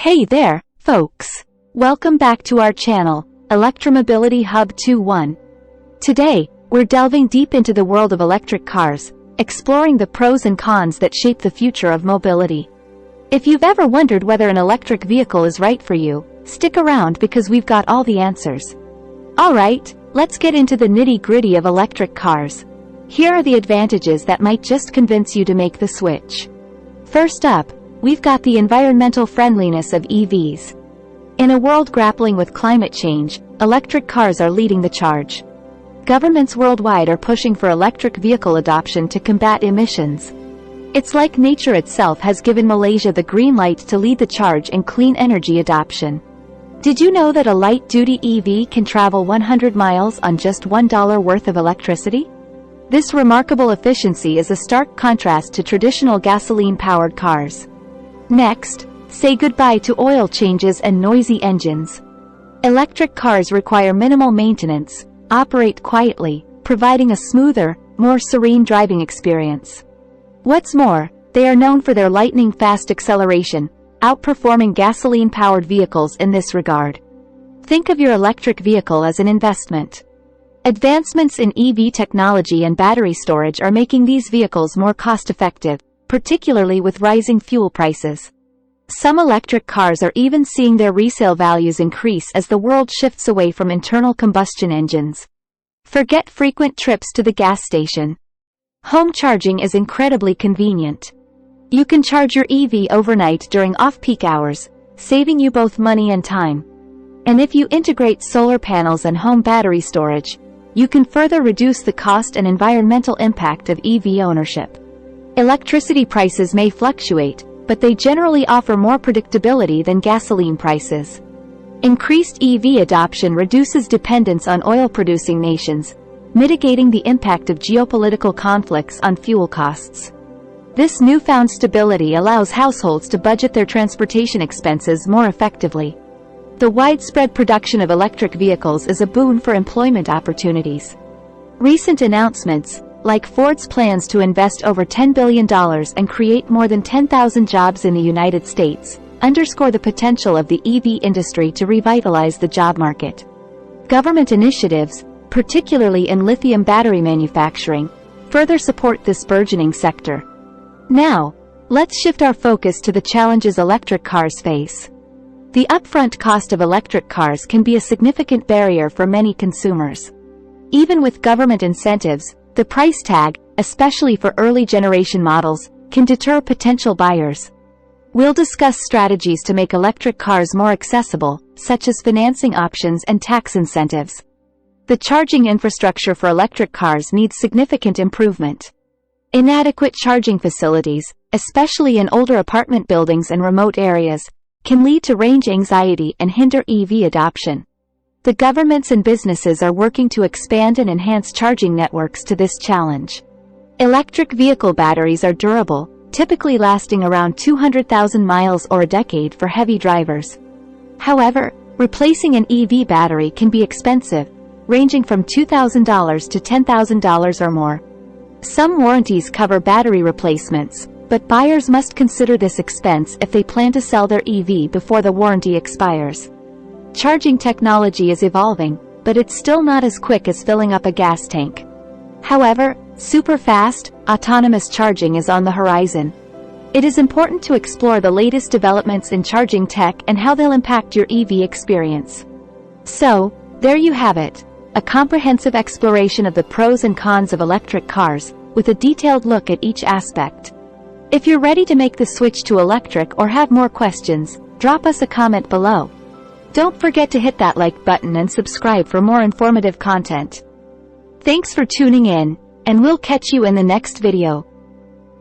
Hey there, folks. Welcome back to our channel, Electromobility Hub 21. Today, we're delving deep into the world of electric cars, exploring the pros and cons that shape the future of mobility. If you've ever wondered whether an electric vehicle is right for you, stick around because we've got all the answers. Alright, let's get into the nitty-gritty of electric cars. Here are the advantages that might just convince you to make the switch. First up, we've got the environmental friendliness of EVs. In a world grappling with climate change, electric cars are leading the charge. Governments worldwide are pushing for electric vehicle adoption to combat emissions. It's like nature itself has given Malaysia the green light to lead the charge in clean energy adoption. Did you know that a light-duty EV can travel 100 miles on just $1 worth of electricity? This remarkable efficiency is a stark contrast to traditional gasoline-powered cars. Next, say goodbye to oil changes and noisy engines. Electric cars require minimal maintenance, operate quietly, providing a smoother, more serene driving experience. What's more, they are known for their lightning-fast acceleration, outperforming gasoline-powered vehicles in this regard. Think of your electric vehicle as an investment. Advancements in EV technology and battery storage are making these vehicles more cost-effective, particularly with rising fuel prices. Some electric cars are even seeing their resale values increase as the world shifts away from internal combustion engines. Forget frequent trips to the gas station. Home charging is incredibly convenient. You can charge your EV overnight during off-peak hours, saving you both money and time. And if you integrate solar panels and home battery storage, you can further reduce the cost and environmental impact of EV ownership. Electricity prices may fluctuate, but they generally offer more predictability than gasoline prices. Increased EV adoption reduces dependence on oil-producing nations, mitigating the impact of geopolitical conflicts on fuel costs. This newfound stability allows households to budget their transportation expenses more effectively. The widespread production of electric vehicles is a boon for employment opportunities. Recent announcements, like Ford's plans to invest over $10 billion and create more than 10,000 jobs in the United States, underscore the potential of the EV industry to revitalize the job market. Government initiatives, particularly in lithium battery manufacturing, further support this burgeoning sector. Now, let's shift our focus to the challenges electric cars face. The upfront cost of electric cars can be a significant barrier for many consumers. Even with government incentives, the price tag, especially for early-generation models, can deter potential buyers. We'll discuss strategies to make electric cars more accessible, such as financing options and tax incentives. The charging infrastructure for electric cars needs significant improvement. Inadequate charging facilities, especially in older apartment buildings and remote areas, can lead to range anxiety and hinder EV adoption. The governments and businesses are working to expand and enhance charging networks to this challenge. Electric vehicle batteries are durable, typically lasting around 200,000 miles or a decade for heavy drivers. However, replacing an EV battery can be expensive, ranging from $2,000 to $10,000 or more. Some warranties cover battery replacements, but buyers must consider this expense if they plan to sell their EV before the warranty expires. Charging technology is evolving, but it's still not as quick as filling up a gas tank. However, super-fast, autonomous charging is on the horizon. It is important to explore the latest developments in charging tech and how they'll impact your EV experience. So, there you have it, a comprehensive exploration of the pros and cons of electric cars, with a detailed look at each aspect. If you're ready to make the switch to electric or have more questions, drop us a comment below. Don't forget to hit that like button and subscribe for more informative content. Thanks for tuning in, and we'll catch you in the next video.